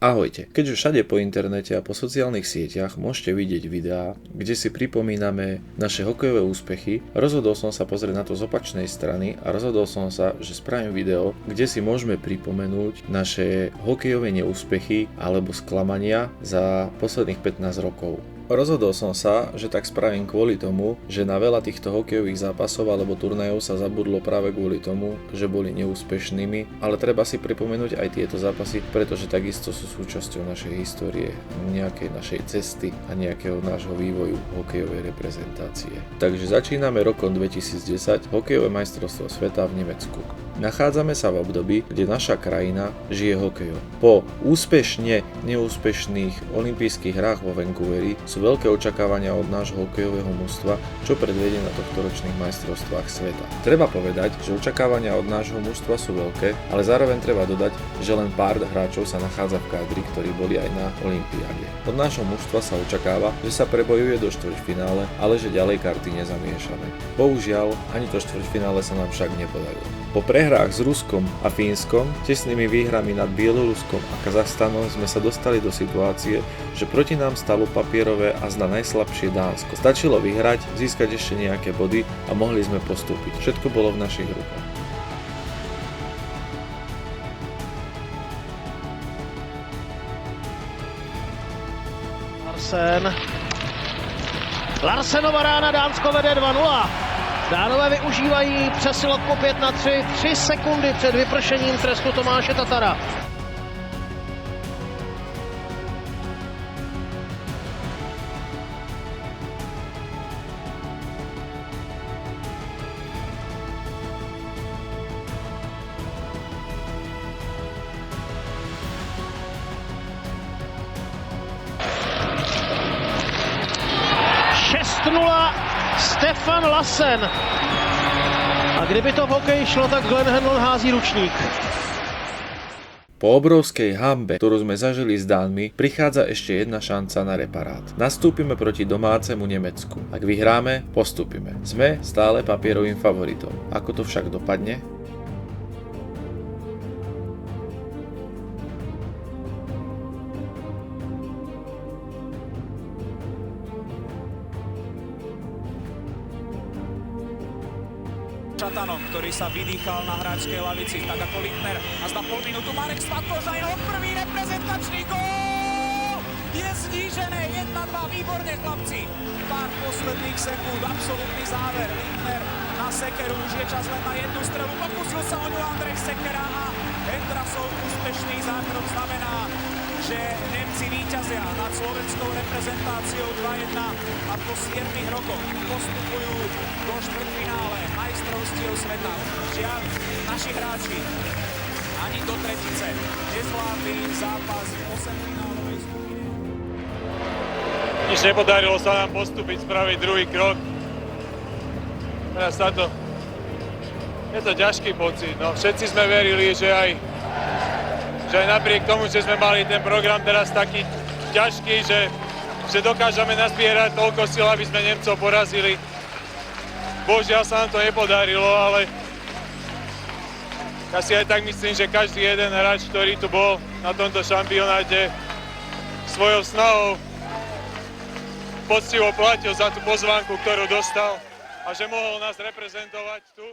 Ahojte, keďže všade po internete a po sociálnych sieťach môžete vidieť videá, kde si pripomíname naše hokejové úspechy, rozhodol som sa pozrieť na to z opačnej strany a rozhodol som sa, že spravím video, kde si môžeme pripomenúť naše hokejové neúspechy alebo sklamania za posledných 15 rokov. Rozhodol som sa, že tak spravím kvôli tomu, že na veľa týchto hokejových zápasov alebo turnajov sa zabudlo práve kvôli tomu, že boli neúspešnými, ale treba si pripomenúť aj tieto zápasy, pretože takisto sú súčasťou našej histórie, nejakej našej cesty a nejakého nášho vývoju hokejovej reprezentácie. Takže začíname rokom 2010 hokejové majstrovstvo sveta v Nemecku. Nachádzame sa v období, kde naša krajina žije hokejom. Po úspešne neúspešných olympijských hrách vo Vancouveri sú veľké očakávania od nášho hokejového mužstva, čo predvedie na tohtoročných majstrovstvách sveta. Treba povedať, že očakávania od nášho mužstva sú veľké, ale zároveň treba dodať, že len pár hráčov sa nachádza v kádri, ktorí boli aj na olympiáde. Od nášho mužstva sa očakáva, že sa prebojuje do štvrťfinále, ale že ďalej karty nezamiešame. Bohužiaľ, ani to štvrťfinále sa nám však nepodarilo. Po prehrách s Ruskom a Fínskom, tesnými výhrami nad Bieloruskom a Kazachstanom sme sa dostali do situácie, že proti nám stalo papierové a zda najslabšie Dánsko. Stačilo vyhrať, získať ešte nejaké body a mohli sme postúpiť. Všetko bolo v našich rukách. Larsenova rána, Dánsko vede 2-0. Dánové využívají přesilok po 5-3, 3 sekundy před vypršením trestu Tomáše Tatara. Stefan Larsen. A kdyby to v hokeji šlo, tak Glenn Hanlon hází ručník. Po obrovskej hanbe, ktorú sme zažili s Dánmi, prichádza ešte jedna šanca na reparát. Nastúpime proti domácemu Nemecku. Ak vyhráme, postúpime. Sme stále papierovým favoritom. Ako to však dopadne? Šatanom, ktorý sa vydýchal na hráčskej lavici, tak ako Littner. A za pol minútu Marek Svatko za jeho prvý reprezentačný gól! Je znížené 1-2, výborne chlapci. Pár posledných sekúnd, absolútny záver. Littner na sekeru, už je čas len na jednu strelu. Pokusil sa o ňu Andrej Sekera a Endrasov úspešný zákrok znamená, že Nemci víťazia nad slovenskou reprezentáciou 2-1 a po 7 rokoch postupujú do štvrťfinále majstrovstiev sveta. Žiaľ, naši hráči ani do tretice nezvládli zápas v 8-finálovej skupine. Nič nepodarilo sa nám postúpiť, spraviť druhý krok. Teraz je to ťažký pocit. No, všetci sme verili, že aj napriek tomu, že sme mali ten program teraz taký ťažký, že dokážeme nazbierať toľko síl, aby sme Nemcov porazili. Bohužiaľ sa nám to nepodarilo, ale ja si aj tak myslím, že každý jeden hráč, ktorý tu bol na tomto šampionáte, svojou snahou poctivo platil za tú pozvánku, ktorú dostal a že mohol nás reprezentovať tu.